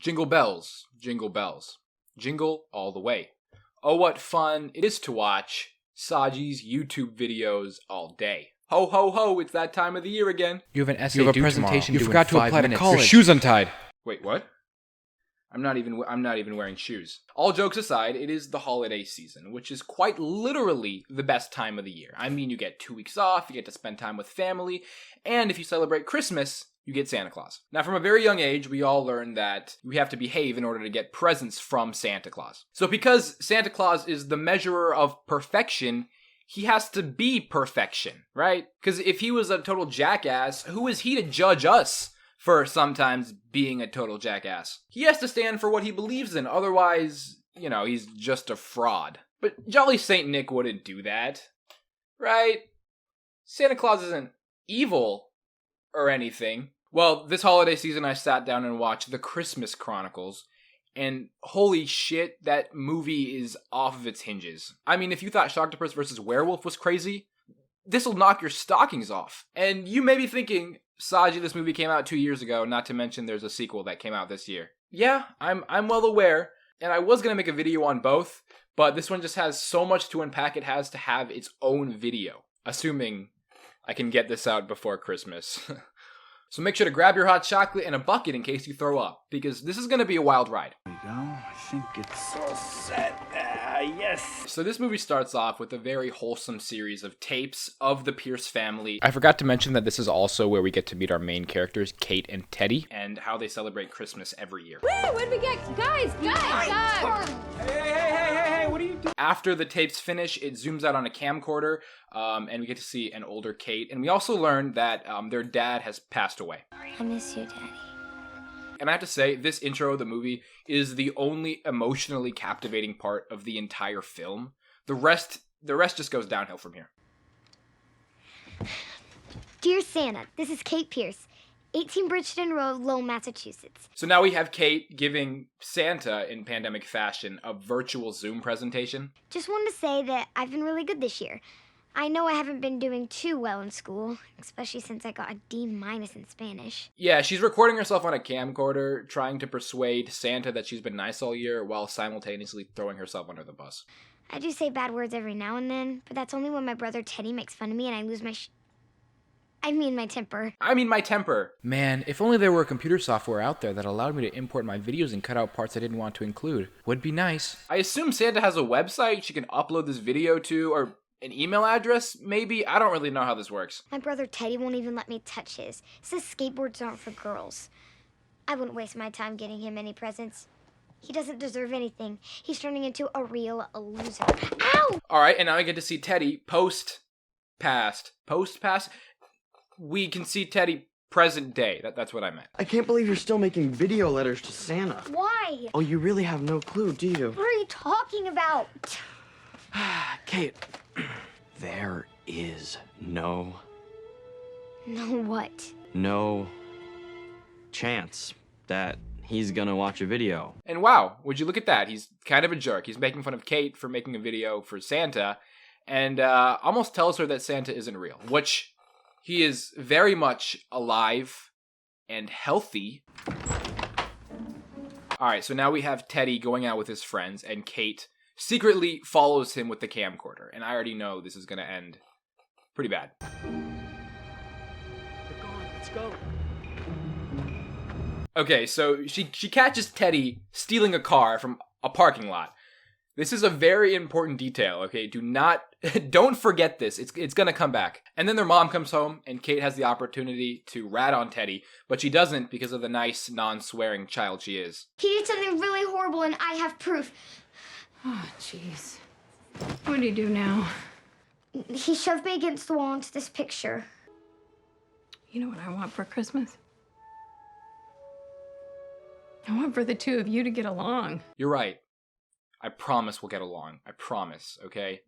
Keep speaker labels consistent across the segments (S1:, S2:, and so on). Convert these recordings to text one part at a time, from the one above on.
S1: Jingle bells, jingle bells, jingle all the way. Oh, what fun it is to watch Saji's YouTube videos all day. Ho, ho, ho, it's that time of the year again.
S2: You have an essay
S3: You have a
S2: due
S3: presentation
S2: tomorrow.
S3: due
S2: You forgot
S3: in
S2: to
S3: 5
S2: apply
S3: minutes.
S2: to college.
S3: Your shoe's untied.
S1: Wait, what? I'm not even wearing shoes. All jokes aside, it is the holiday season, which is quite literally the best time of the year. I mean, you get 2 weeks off, you get to spend time with family, and if you celebrate Christmas, you get Santa Claus. Now, from a very young age, we all learn that we have to behave in order to get presents from Santa Claus. So because Santa Claus is the measurer of perfection, he has to be perfection, right? Because if he was a total jackass, who is he to judge us for sometimes being a total jackass? He has to stand for what he believes in, otherwise, he's just a fraud. But Jolly Saint Nick wouldn't do that, right? Santa Claus isn't evil or anything. Well, this holiday season I sat down and watched the Christmas Chronicles, and holy shit, that movie is off of its hinges. I mean, if you thought Sharktopus vs. Werewolf was crazy, this'll knock your stockings off. And you may be thinking, Saji, this movie came out 2 years ago, not to mention there's a sequel that came out this year. Yeah, I'm well aware, and I was gonna make a video on both, but this one just has so much to unpack it has to have its own video, assuming I can get this out before Christmas. So make sure to grab your hot chocolate and a bucket in case you throw up, because this is gonna be a wild ride.
S4: There we go. I think it's all set. Yes.
S1: So this movie starts off with a very wholesome series of tapes of the Pierce family.
S2: I forgot to mention that this is also where we get to meet our main characters, Kate and Teddy.
S1: And how they celebrate Christmas every year.
S5: Woo! What did we get? Guys!
S4: Hey, what are you doing?
S1: After the tapes finish, it zooms out on a camcorder, and we get to see an older Kate. And we also learn that their dad has passed away.
S5: I miss you, Daddy.
S1: And I have to say, this intro of the movie is the only emotionally captivating part of the entire film. The rest just goes downhill from here.
S6: Dear Santa, this is Kate Pierce, 18 Bridgeton Road, Lowell, Massachusetts.
S1: So now we have Kate giving Santa, in pandemic fashion, a virtual Zoom presentation.
S6: Just wanted to say that I've been really good this year. I know I haven't been doing too well in school, especially since I got a D- in Spanish.
S1: Yeah, she's recording herself on a camcorder, trying to persuade Santa that she's been nice all year, while simultaneously throwing herself under the bus.
S6: I do say bad words every now and then, but that's only when my brother Teddy makes fun of me and I lose my my temper.
S1: My temper.
S2: Man, if only there were computer software out there that allowed me to import my videos and cut out parts I didn't want to include. Would be nice.
S1: I assume Santa has a website she can upload this video to, or an email address, maybe? I don't really know how this works.
S6: My brother Teddy won't even let me touch his. Says skateboards aren't for girls. I wouldn't waste my time getting him any presents. He doesn't deserve anything. He's turning into a real loser. Ow!
S1: Alright, and now I get to see Teddy post-past. We can see Teddy present day. That's what I meant.
S7: I can't believe you're still making video letters to Santa.
S6: Why?
S7: Oh, you really have no clue, do you?
S6: What are you talking about?
S7: Kate, there is no
S6: what?
S7: chance that he's gonna watch a video.
S1: And wow, would you look at that? He's kind of a jerk. He's making fun of Kate for making a video for Santa, and almost tells her that Santa isn't real, which he is very much alive and healthy. Alright, so now we have Teddy going out with his friends, and Kate secretly follows him with the camcorder, and I already know this is gonna end pretty bad.
S4: Let's go.
S1: Okay, so she catches Teddy stealing a car from a parking lot. This is a very important detail, okay? Don't forget this. It's gonna come back. And then their mom comes home, and Kate has the opportunity to rat on Teddy, but she doesn't because of the nice, non-swearing child she is.
S6: He did something really horrible and I have proof.
S5: Oh, jeez. What do you do now?
S6: He shoved me against the wall into this picture.
S5: You know what I want for Christmas? I want for the two of you to get along.
S1: You're right. I promise we'll get along. I promise, okay?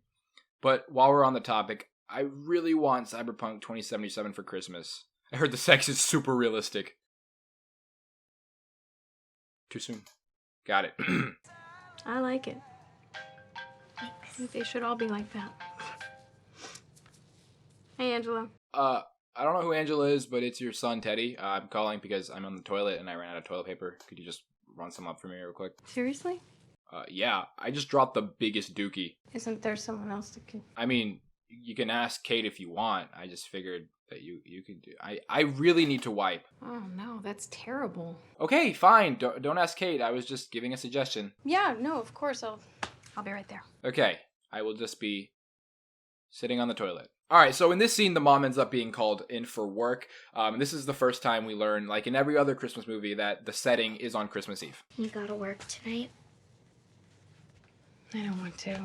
S1: But while we're on the topic, I really want Cyberpunk 2077 for Christmas. I heard the sex is super realistic. Too soon. Got it.
S5: I like it. I think they should all be like that. Hey, Angela.
S1: I don't know who Angela is, but it's your son, Teddy. I'm calling because I'm on the toilet and I ran out of toilet paper. Could you just run some up for me real quick?
S5: Seriously?
S1: Yeah, I just dropped the biggest dookie.
S5: Isn't there someone else that can?
S1: I mean, you can ask Kate if you want. I just figured that you can do. I really need to wipe.
S5: Oh no, that's terrible.
S1: Okay, fine. Don't ask Kate. I was just giving a suggestion.
S5: Yeah, no, of course I'll be right there.
S1: Okay, I will just be sitting on the toilet. All right, so in this scene, the mom ends up being called in for work. And this is the first time we learn, like in every other Christmas movie, that the setting is on Christmas Eve.
S6: You gotta work tonight.
S5: I don't want to.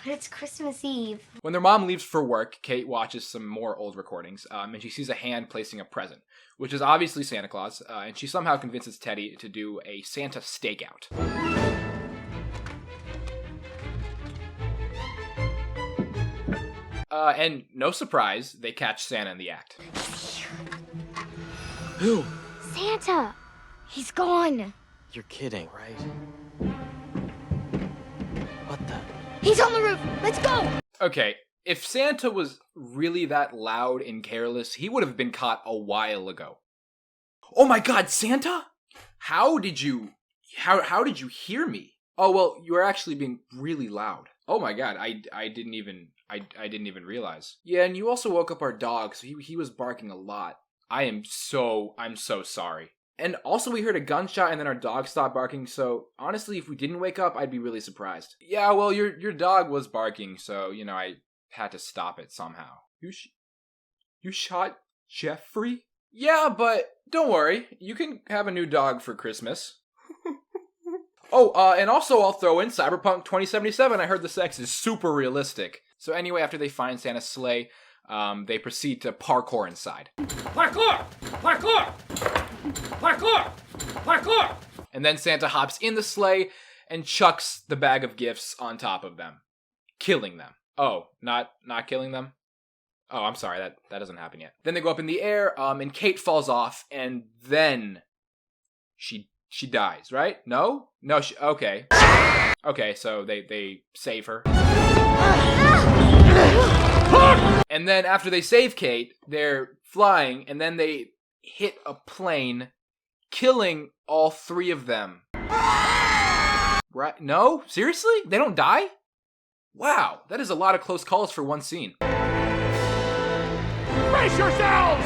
S6: But it's Christmas Eve.
S1: When their mom leaves for work, Kate watches some more old recordings, and she sees a hand placing a present, which is obviously Santa Claus, and she somehow convinces Teddy to do a Santa stakeout. And no surprise, they catch Santa in the act.
S7: Who?
S6: Santa! He's gone!
S7: You're kidding, right? What the?
S6: He's on the roof! Let's go!
S1: Okay, if Santa was really that loud and careless, he would have been caught a while ago. Oh my god, Santa? How did you hear me? Oh, well, you were actually being really loud. Oh my god, I didn't even realize. Yeah, and you also woke up our dog, so he was barking a lot. I'm so sorry. And also we heard a gunshot and then our dog stopped barking, so honestly, if we didn't wake up, I'd be really surprised. Yeah, well, your dog was barking, so, you know, I had to stop it somehow. You shot Jeffrey? Yeah, but don't worry, you can have a new dog for Christmas. Oh, and also I'll throw in Cyberpunk 2077. I heard the sex is super realistic. So anyway, after they find Santa's sleigh, they proceed to parkour inside. Parkour! Parkour! Parkour! Parkour! And then Santa hops in the sleigh and chucks the bag of gifts on top of them, killing them. Oh, not killing them? Oh, I'm sorry, that doesn't happen yet. Then they go up in the air, and Kate falls off, and then she dies, right? No, okay. Okay, so they save her. And then after they save Kate, they're flying, and then they hit a plane, killing all three of them. Right? No? Seriously? They don't die? Wow, that is a lot of close calls for one scene.
S4: Brace yourselves!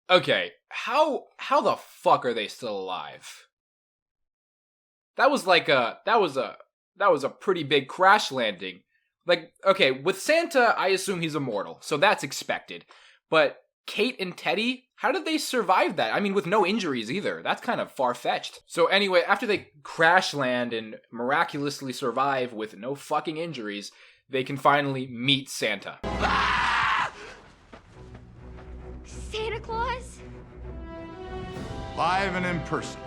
S1: Okay, how the fuck are they still alive? That was a pretty big crash landing. Like, okay, with Santa, I assume he's immortal, so that's expected. But Kate and Teddy, how did they survive that? I mean, with no injuries either. That's kind of far-fetched. So anyway, after they crash land and miraculously survive with no fucking injuries, they can finally meet Santa.
S6: Santa Claus?
S4: Live and in person.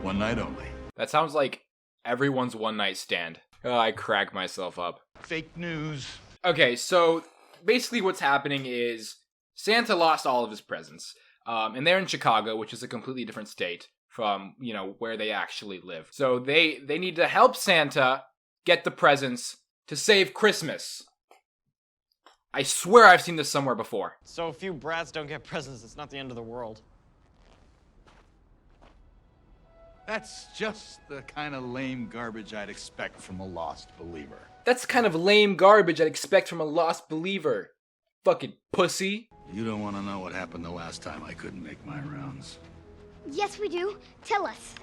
S4: One night only.
S1: That sounds like everyone's one-night stand. Oh, I crack myself up.
S4: Fake news.
S1: Okay, so basically what's happening is Santa lost all of his presents. And they're in Chicago, which is a completely different state from, you know, where they actually live. So they need to help Santa get the presents to save Christmas. I swear I've seen this somewhere before.
S7: So if few brats don't get presents, it's not the end of the world.
S4: That's just the kind of lame garbage I'd expect from a lost believer.
S1: That's kind of lame garbage I'd expect from a lost believer. Fucking pussy.
S4: You don't want to know what happened the last time I couldn't make my rounds.
S6: Yes, we do. Tell us.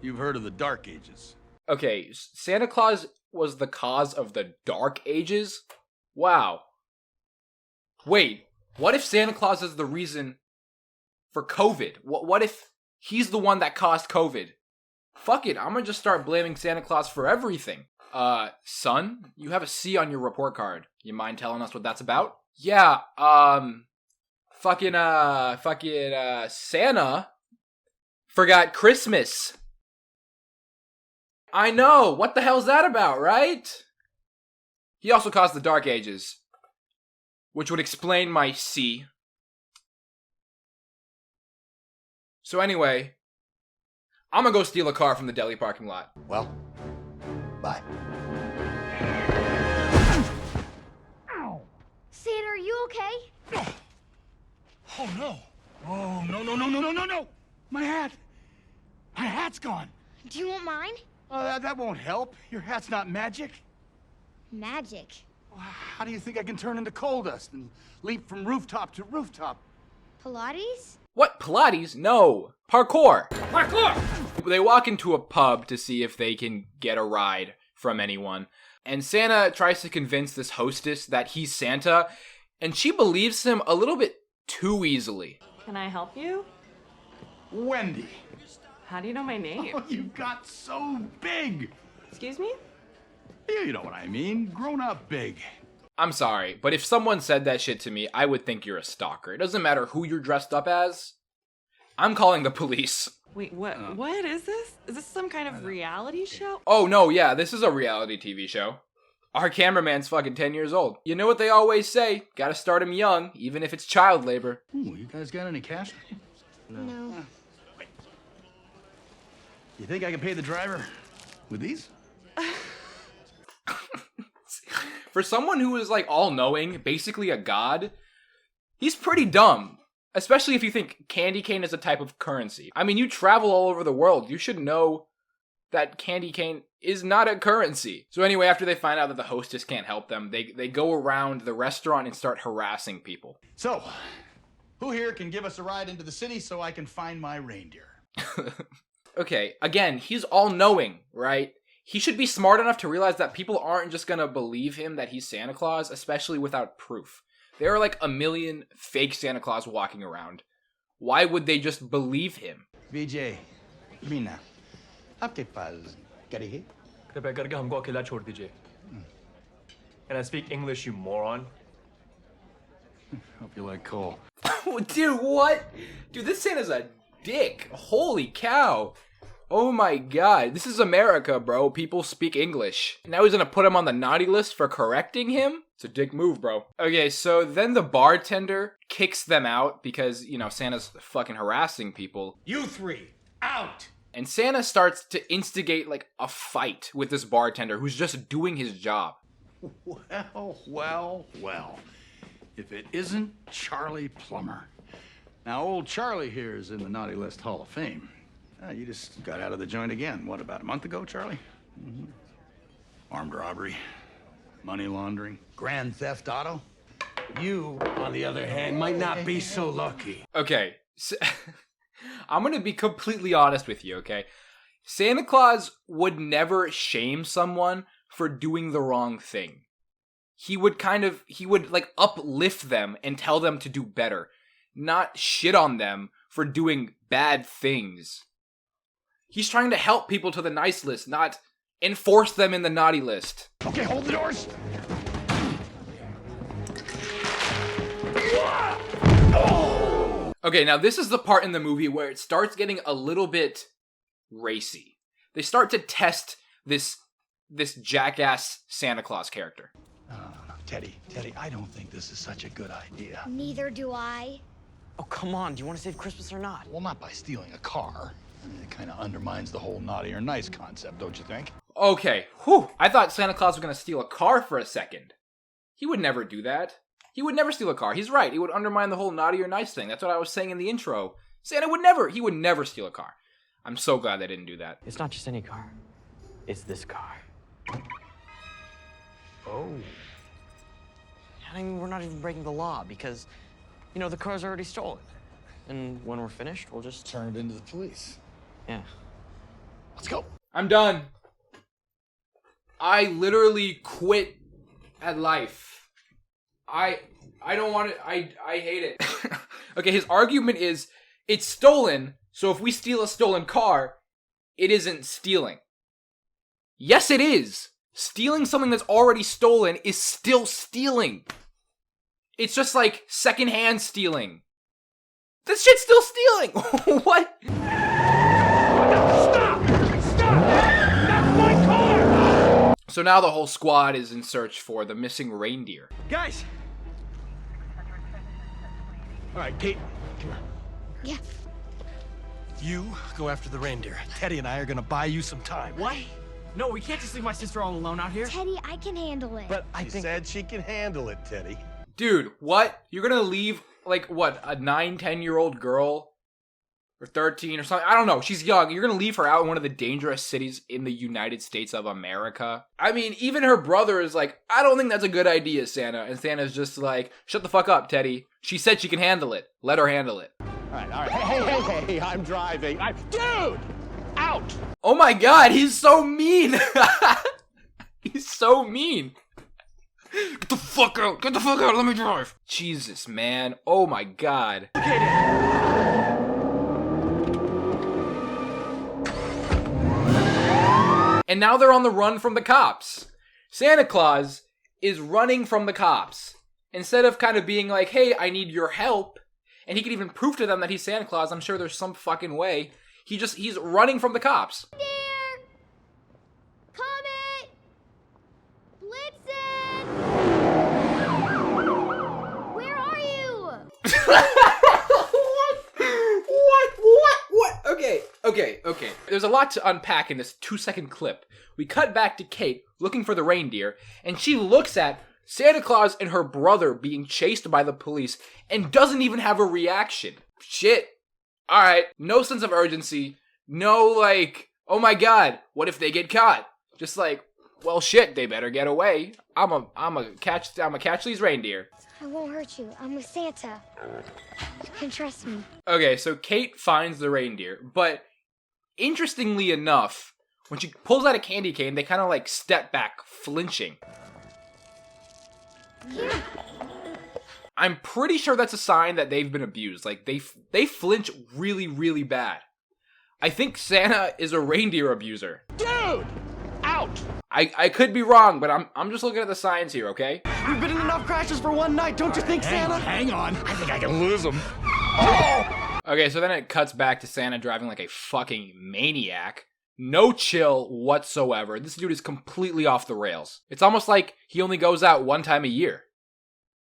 S4: You've heard of the Dark Ages.
S1: Okay, Santa Claus was the cause of the Dark Ages? Wow. Wait, what if Santa Claus is the reason for COVID? What if he's the one that caused COVID? Fuck it, I'm gonna just start blaming Santa Claus for everything. Son, you have a C on your report card. You mind telling us what that's about? Yeah, Santa forgot Christmas. I know, what the hell's that about, right? He also caused the Dark Ages, which would explain my C. So anyway, I'm gonna go steal a car from the deli parking lot.
S4: Well, bye.
S6: okay?
S4: Oh, no. Oh, no, no, no, no, no, no, no. My hat. My hat's gone.
S6: Do you want mine?
S4: Oh, that won't help. Your hat's not magic.
S6: Magic.
S4: How do you think I can turn into coal dust and leap from rooftop to rooftop?
S6: Pilates?
S1: What? Pilates? No. Parkour. Parkour! They walk into a pub to see if they can get a ride from anyone. And Santa tries to convince this hostess that he's Santa, and she believes him a little bit too easily.
S3: Can I help you?
S4: Wendy.
S3: How do you know my name?
S4: Oh, you got so big.
S3: Excuse me?
S4: Yeah, you know what I mean. Grown up big.
S1: I'm sorry, but if someone said that shit to me, I would think you're a stalker. It doesn't matter who you're dressed up as. I'm calling the police.
S3: Wait, what? What is this? Is this some kind of reality show?
S1: Oh, no, yeah, this is a reality TV show. Our cameraman's fucking 10 years old. You know what they always say? Gotta start him young, even if it's child labor.
S4: Ooh, you guys got any cash?
S6: No.
S4: Wait. You think I can pay the driver with these?
S1: For someone who is like all-knowing, basically a god, he's pretty dumb. Especially if you think candy cane is a type of currency. I mean, you travel all over the world. You should know that candy cane is not a currency. So anyway, after they find out that the hostess can't help them, they go around the restaurant and start harassing people.
S4: So, who here can give us a ride into the city so I can find my reindeer?
S1: Okay, again, he's all-knowing, right? He should be smart enough to realize that people aren't just gonna believe him that he's Santa Claus, especially without proof. There are like a million fake Santa Claus walking around. Why would they just believe him?
S4: VJ, Mina, आपके पास गाड़ी है?
S8: कृपया करके हमको अकेला छोड़ दीजिए. And I speak English, you moron.
S4: Hope you like coal.
S1: Dude, what? Dude, this Santa's a dick. Holy cow. Oh my god. This is America, bro. People speak English. Now he's gonna put him on the naughty list for correcting him? It's a dick move, bro. Okay, so then the bartender kicks them out because, you know, Santa's fucking harassing people.
S4: You three, out!
S1: And Santa starts to instigate, like, a fight with this bartender who's just doing his job.
S4: Well. If it isn't Charlie Plumber. Now, old Charlie here is in the Naughty List Hall of Fame. You just got out of the joint again. What, about a month ago, Charlie? Mm-hmm. Armed robbery, money laundering, grand theft auto.
S9: You, on the other hand, might not be so lucky.
S1: Okay, so I'm gonna be completely honest with you, okay? Santa Claus would never shame someone for doing the wrong thing. He would like uplift them and tell them to do better, not shit on them for doing bad things. He's trying to help people to the nice list, not enforce them in the naughty list.
S4: Okay, hold the doors.
S1: Okay, now this is the part in the movie where it starts getting a little bit racy. They start to test this jackass Santa Claus character.
S4: No, Teddy, I don't think this is such a good idea.
S6: Neither do I.
S7: Oh, come on. Do you want to save Christmas or not?
S4: Well, not by stealing a car. It kind of undermines the whole naughty or nice concept, don't you think?
S1: Okay, whew, I thought Santa Claus was gonna steal a car for a second. He would never do that. He would never steal a car. He's right, he would undermine the whole naughty or nice thing. That's what I was saying in the intro. Santa would never steal a car. I'm so glad they didn't do that.
S7: It's not just any car. It's this car.
S4: Oh.
S7: I mean, we're not even breaking the law because, you know, the car's already stolen. And when we're finished, we'll just
S4: Turn it into the police.
S7: Yeah.
S4: Let's go.
S1: I'm done. I literally quit at life. I don't want it. I hate it. Okay, his argument is it's stolen, so if we steal a stolen car, it isn't stealing. Yes, it is. Stealing something that's already stolen is still stealing. It's just like secondhand stealing. This shit's still stealing. What?
S9: Stop! That's my car!
S1: So now the whole squad is in search for the missing reindeer.
S9: Guys! All right, Kate, come here.
S6: Yeah.
S9: You go after the reindeer. Teddy and I are gonna buy you some time.
S7: What? No, we can't just leave my sister all alone out here.
S6: Teddy, I can handle it.
S9: But I think...
S10: said she can handle it, Teddy.
S1: Dude, what? You're gonna leave, like, what, a 9, 10-year-old girl? Or 13 or something? I don't know. She's young. You're gonna leave her out in one of the dangerous cities in the United States of America? I mean, even her brother is like, I don't think that's a good idea, Santa. And Santa's just like, shut the fuck up, Teddy. She said she can handle it. Let her handle it.
S10: All right. Hey, I'm driving. Dude! Out!
S1: Oh my god, he's so mean! He's so mean. Get the fuck out! Get the fuck out! Let me drive! Jesus, man. Oh my god. And now they're on the run from the cops. Santa Claus is running from the cops. Instead of kind of being like, hey, I need your help. And he can even prove to them that he's Santa Claus. I'm sure there's some fucking way. He's running from the cops.
S6: Reindeer! Comet! Blitzen! Where are you?
S1: What? Okay. There's a lot to unpack in this 2-second clip. We cut back to Kate looking for the reindeer, and she looks at Santa Claus and her brother being chased by the police and doesn't even have a reaction. Shit. Alright, no sense of urgency. No, like, oh my god, what if they get caught? Just like, well shit, they better get away. I'ma catch these reindeer.
S6: I won't hurt you. I'm with Santa. You can trust me.
S1: Okay, so Kate finds the reindeer, but interestingly enough, when she pulls out a candy cane, they kind of like step back, flinching.
S6: Here.
S1: I'm pretty sure that's a sign that they've been abused. Like, they flinch really, really bad. I think Santa is a reindeer abuser.
S10: Dude! Out!
S1: I could be wrong, but I'm just looking at the signs here, okay?
S7: We've been in enough crashes for one night, don't you think, Santa?
S9: Hang on. I think I can lose him.
S1: Okay, so then it cuts back to Santa driving like a fucking maniac. No chill whatsoever. This dude is completely off the rails. It's almost like he only goes out one time a year.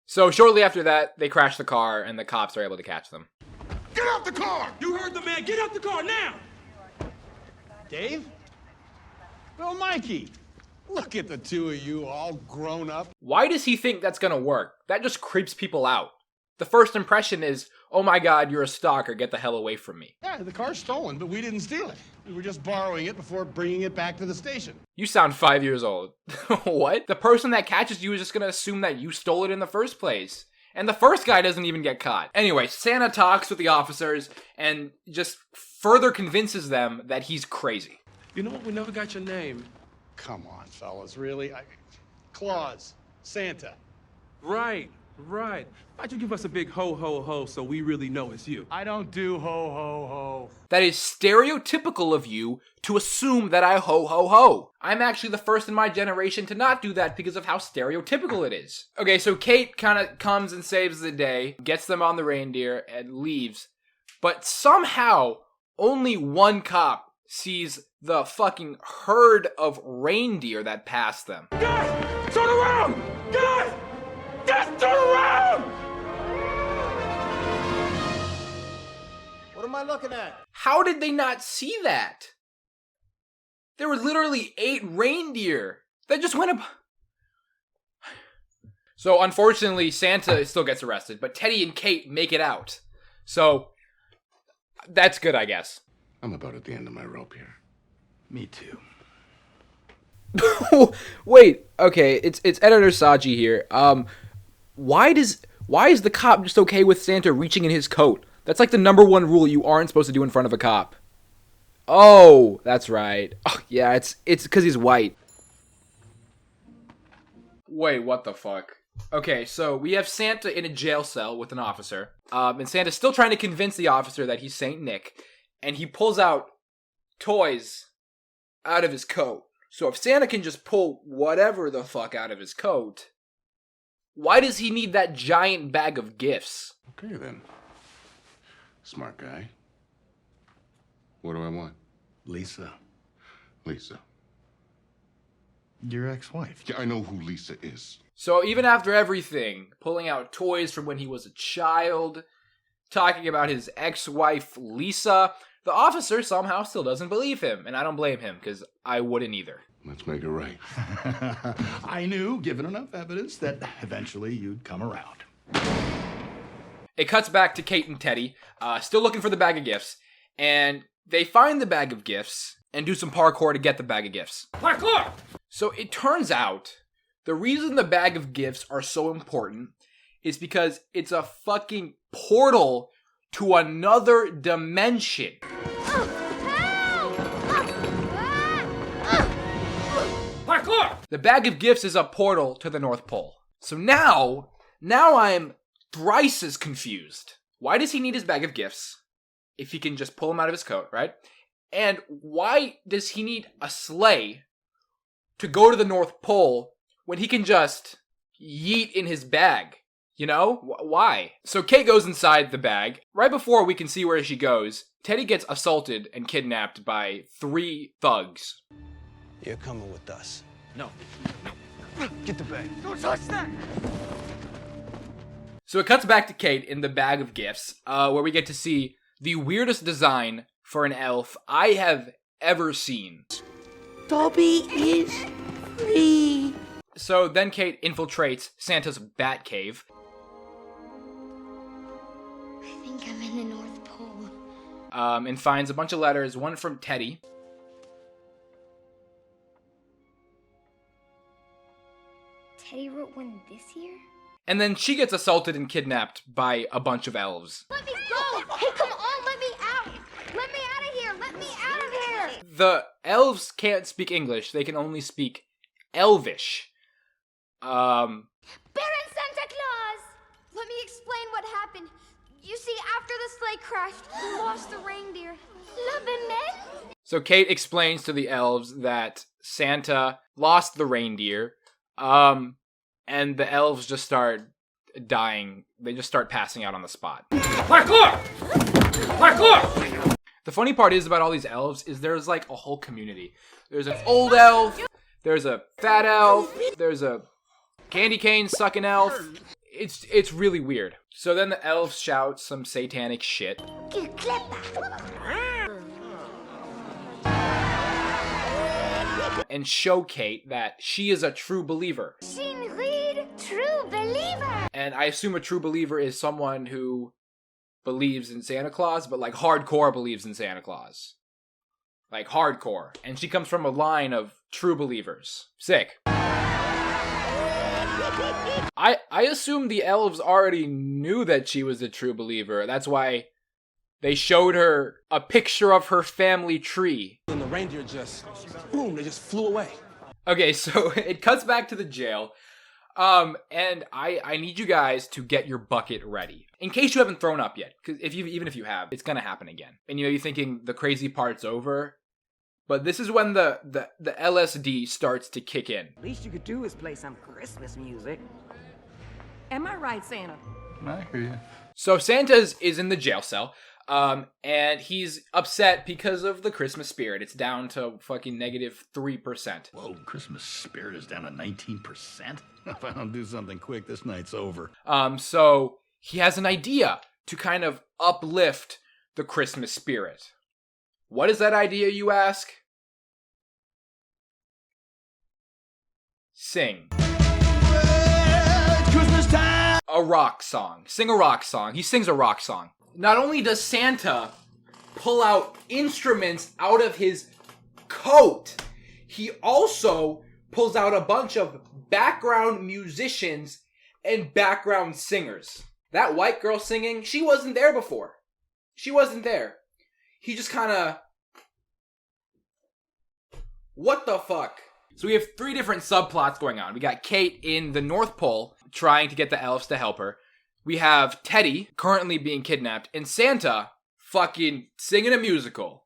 S1: So shortly after that, they crash the car and the cops are able to catch them.
S9: Get out the car! You heard the man. Get out the car now!
S10: Dave? Well, Mikey, look at the two of you all grown up.
S1: Why does he think that's gonna work? That just creeps people out. The first impression is, oh my god, you're a stalker, get the hell away from me.
S10: Yeah, the car's stolen, but we didn't steal it. We were just borrowing it before bringing it back to the station.
S1: You sound 5 years old. What? The person that catches you is just gonna assume that you stole it in the first place. And the first guy doesn't even get caught. Anyway, Santa talks with the officers and just further convinces them that he's crazy.
S9: You know what? We never got your name.
S10: Come on, fellas, really? Claus, Santa.
S9: Right. Why'd you give us a big ho, ho, ho so we really know it's you?
S10: I don't do ho, ho, ho.
S1: That is stereotypical of you to assume that I ho, ho, ho. I'm actually the first in my generation to not do that because of how stereotypical it is. Okay, so Kate kind of comes and saves the day, gets them on the reindeer, and leaves. But somehow, only one cop sees the fucking herd of reindeer that passed them.
S9: Guys, turn around! Guys! Just turn around!
S10: What am I looking at?
S1: How did they not see that? There were literally 8 reindeer that just went up. So unfortunately, Santa still gets arrested, but Teddy and Kate make it out. So that's good, I guess.
S10: I'm about at the end of my rope here.
S4: Me too.
S2: Wait, okay, it's editor Saji here. Why is the cop just okay with Santa reaching in his coat? That's like the #1 rule you aren't supposed to do in front of a cop. Oh, that's right. Oh, yeah, it's because he's white.
S1: Wait, what the fuck? Okay, so we have Santa in a jail cell with an officer. And Santa's still trying to convince the officer that he's Saint Nick. And he pulls out toys out of his coat. So if Santa can just pull whatever the fuck out of his coat, why does he need that giant bag of gifts?
S10: Okay, then. Smart guy. What do I want?
S4: Lisa,
S10: Lisa.
S4: your ex-wife.
S10: Yeah, I know who Lisa is.
S1: So even after everything, pulling out toys from when he was a child, talking about his ex-wife Lisa, the officer somehow still doesn't believe him. And I don't blame him, because I wouldn't either.
S11: Let's make it right.
S4: I knew, given enough evidence, that eventually you'd come around.
S1: It cuts back to Kate and Teddy, still looking for the bag of gifts, and they find the bag of gifts and do some parkour to get the bag of gifts. Parkour! So it turns out the reason the bag of gifts are so important is because it's a fucking portal to another dimension. Parkour! The bag of gifts is a portal to the North Pole. So now I'm thrice as confused. Why does he need his bag of gifts if he can just pull them out of his coat, right? And why does he need a sleigh to go to the North Pole when he can just yeet in his bag? You know? Why? So Kate goes inside the bag. Right before we can see where she goes, Teddy gets assaulted and kidnapped by 3 thugs.
S12: You're coming with us.
S7: No. Get the bag.
S12: Don't touch that!
S1: So it cuts back to Kate in the bag of gifts, where we get to see the weirdest design for an elf I have ever seen.
S13: Dobby is free.
S1: So then Kate infiltrates Santa's bat cave.
S6: I think I'm in the North Pole.
S1: And finds a bunch of letters, one from Teddy.
S6: Teddy wrote one this year?
S1: And then she gets assaulted and kidnapped by a bunch of elves.
S6: Let me go! Hey, come on, let me out! Let me out of here! Let me out of here!
S1: The elves can't speak English. They can only speak Elvish.
S6: Baron Santa Claus! Let me explain what happened. You see, after the sleigh crashed, we lost the reindeer. Love and men?
S1: So Kate explains to the elves that Santa lost the reindeer. And the elves just start dying. They just start passing out on the spot. Parkour! Parkour! The funny part is about all these elves is there's like a whole community. There's an old elf, there's a fat elf, there's a candy cane sucking elf. It's really weird. So then the elves shout some satanic shit. And show Kate that she is a true believer.
S6: True believer.
S1: And I assume a true believer is someone who believes in Santa Claus, but like hardcore believes in Santa Claus. Like hardcore. And she comes from a line of true believers. Sick. I assume the elves already knew that she was a true believer. That's why they showed her a picture of her family tree.
S9: And the reindeer just, boom, they just flew away.
S1: Okay, so it cuts back to the jail. And I need you guys to get your bucket ready. In case you haven't thrown up yet. Because even if you have, it's gonna happen again. And you know, you're thinking the crazy part's over. But this is when the LSD starts to kick in.
S13: Least you could do is play some Christmas music. Am I right, Santa?
S4: I hear you.
S1: So Santa is in the jail cell. And he's upset because of the Christmas spirit. It's down to fucking -3%.
S4: Whoa, Christmas spirit is down to 19%? If I don't do something quick, this night's over.
S1: So he has an idea to kind of uplift the Christmas spirit. What is that idea, you ask? Sing.
S4: Christmas time!
S1: A rock song. Sing a rock song. He sings a rock song. Not only does Santa pull out instruments out of his coat, he also pulls out a bunch of background musicians and background singers. That white girl singing, she wasn't there before. She wasn't there. He just kind of... What the fuck? So we have 3 different subplots going on. We got Kate in the North Pole trying to get the elves to help her. We have Teddy currently being kidnapped, and Santa fucking singing a musical.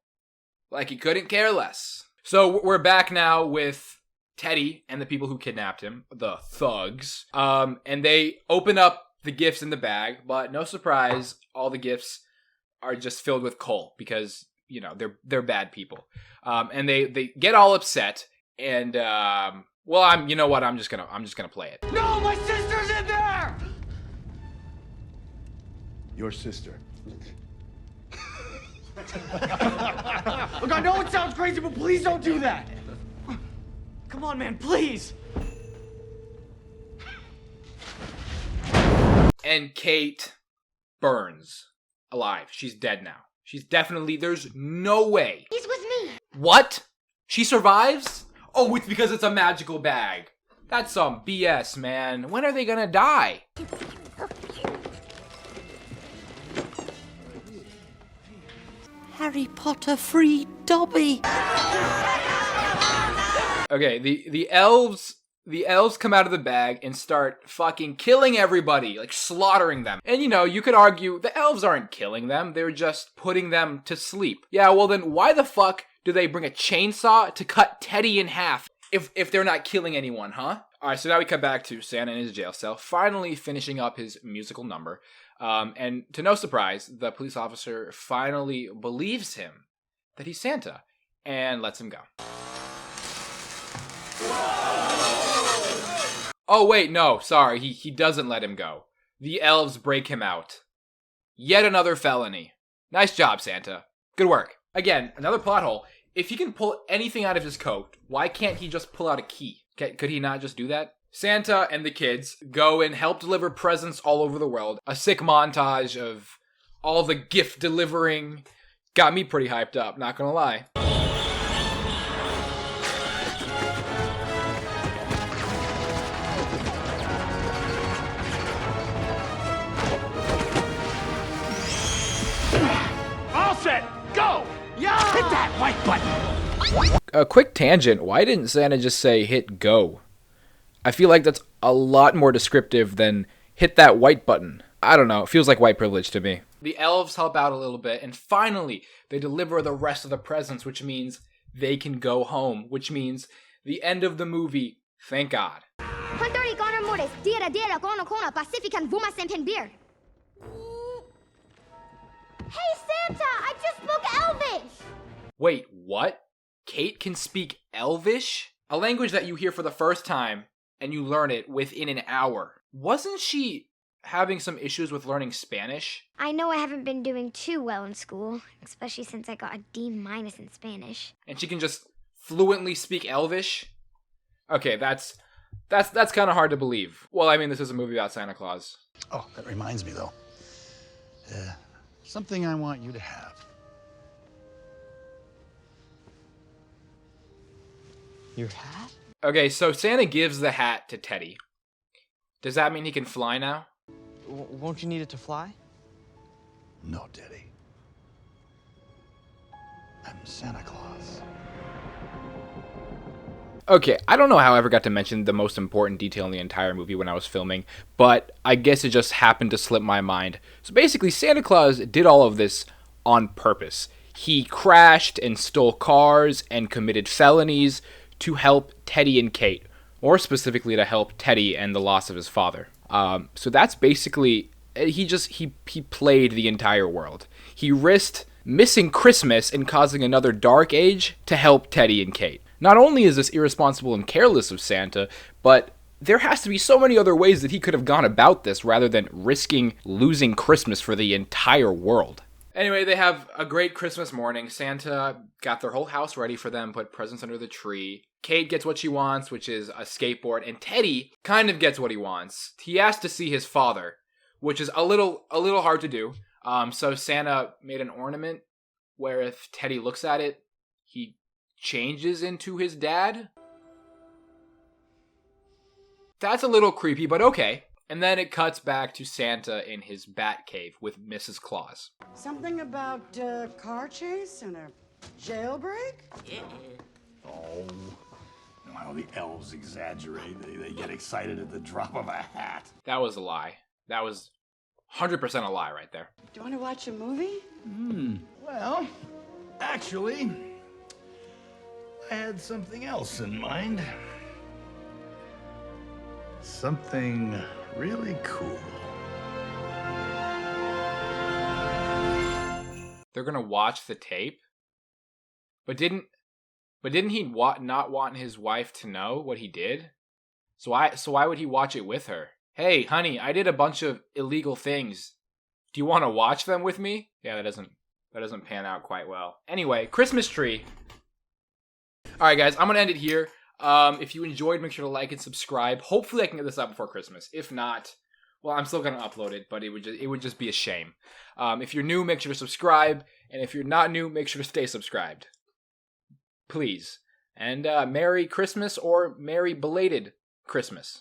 S1: Like he couldn't care less. So we're back now with Teddy and the people who kidnapped him, the thugs. And they open up the gifts in the bag, but no surprise, all the gifts are just filled with coal because, you know, they're bad people. And they get all upset, and well, you know what? I'm just gonna play it.
S12: No, my sister's in there!
S4: Your sister.
S12: Look, I know it sounds crazy, but please don't do that.
S7: Come on, man, please!
S1: And Kate burns alive. She's dead now. She's definitely, there's no way.
S6: He's with me.
S1: What? She survives? Oh, it's because it's a magical bag. That's some BS, man. When are they gonna die?
S13: Harry Potter free Dobby.
S1: Okay, the elves come out of the bag and start fucking killing everybody, like slaughtering them. And you know, you could argue the elves aren't killing them, they're just putting them to sleep. Yeah, well then why the fuck do they bring a chainsaw to cut Teddy in half if they're not killing anyone, huh? Alright, so now we cut back to Santa in his jail cell, finally finishing up his musical number. And to no surprise, the police officer finally believes him that he's Santa and lets him go. Oh wait, no, sorry, he doesn't let him go. The elves break him out. Yet another felony. Nice job, Santa. Good work. Again, another plot hole. If he can pull anything out of his coat, why can't he just pull out a key? Could he not just do that? Santa and the kids go and help deliver presents all over the world. A sick montage of all the gift delivering. Got me pretty hyped up, not gonna lie.
S10: All set, go! Yeah! Hit that white button!
S2: A quick tangent. Why didn't Santa just say hit go? I feel like that's a lot more descriptive than hit that white button. I don't know. It feels like white privilege to me.
S1: The elves help out a little bit, and finally, they deliver the rest of the presents, which means they can go home, which means the end of the movie, thank God.
S6: Hey, Santa! I just spoke Elvish!
S1: Wait, what? Kate can speak Elvish? A language that you hear for the first time, and you learn it within an hour. Wasn't she having some issues with learning Spanish?
S6: I know I haven't been doing too well in school, especially since I got a D- in Spanish.
S1: And she can just fluently speak Elvish? Okay, that's kind of hard to believe. Well, I mean, this is a movie about Santa Claus.
S4: Oh, that reminds me, though. Something I want you to have.
S7: Your hat?
S1: Okay, so Santa gives the hat to Teddy. Does that mean he can fly now?
S7: Won't you need it to fly?
S4: No, Teddy. I'm Santa Claus.
S2: Okay, I don't know how I ever got to mention the most important detail in the entire movie when I was filming, but I guess it just happened to slip my mind. So basically, Santa Claus did all of this on purpose. He crashed and stole cars and committed felonies to help Teddy and Kate, or specifically to help Teddy and the loss of his father. So that's basically, he played the entire world. He risked missing Christmas and causing another dark age to help Teddy and Kate. Not only is this irresponsible and careless of Santa, but there has to be so many other ways that he could have gone about this rather than risking losing Christmas for the entire world.
S1: Anyway, they have a great Christmas morning. Santa got their whole house ready for them, put presents under the tree. Kate gets what she wants, which is a skateboard, and Teddy kind of gets what he wants. He has to see his father, which is a little hard to do. So Santa made an ornament where if Teddy looks at it, he changes into his dad. That's a little creepy, but okay. And then it cuts back to Santa in his bat cave with Mrs. Claus.
S11: Something about a car chase and a jailbreak?
S4: Oh, well, the elves exaggerate. They get excited at the drop of a hat.
S1: That was a lie. That was 100% a lie right there.
S11: Do you want to watch a movie?
S4: Well, actually, I had something else in mind. Something really cool.
S1: They're gonna watch the tape? But didn't he not want his wife to know what he did? So why would he watch it with her? Hey, honey, I did a bunch of illegal things. Do you want to watch them with me? Yeah, that doesn't pan out quite well. Anyway, Christmas tree. All right, guys, I'm gonna end it here. If you enjoyed, make sure to like and subscribe. Hopefully I can get this out before Christmas. If not, well, I'm still going to upload it, but it would just be a shame. If you're new, make sure to subscribe. And if you're not new, make sure to stay subscribed. Please. And Merry Christmas or Merry Belated Christmas.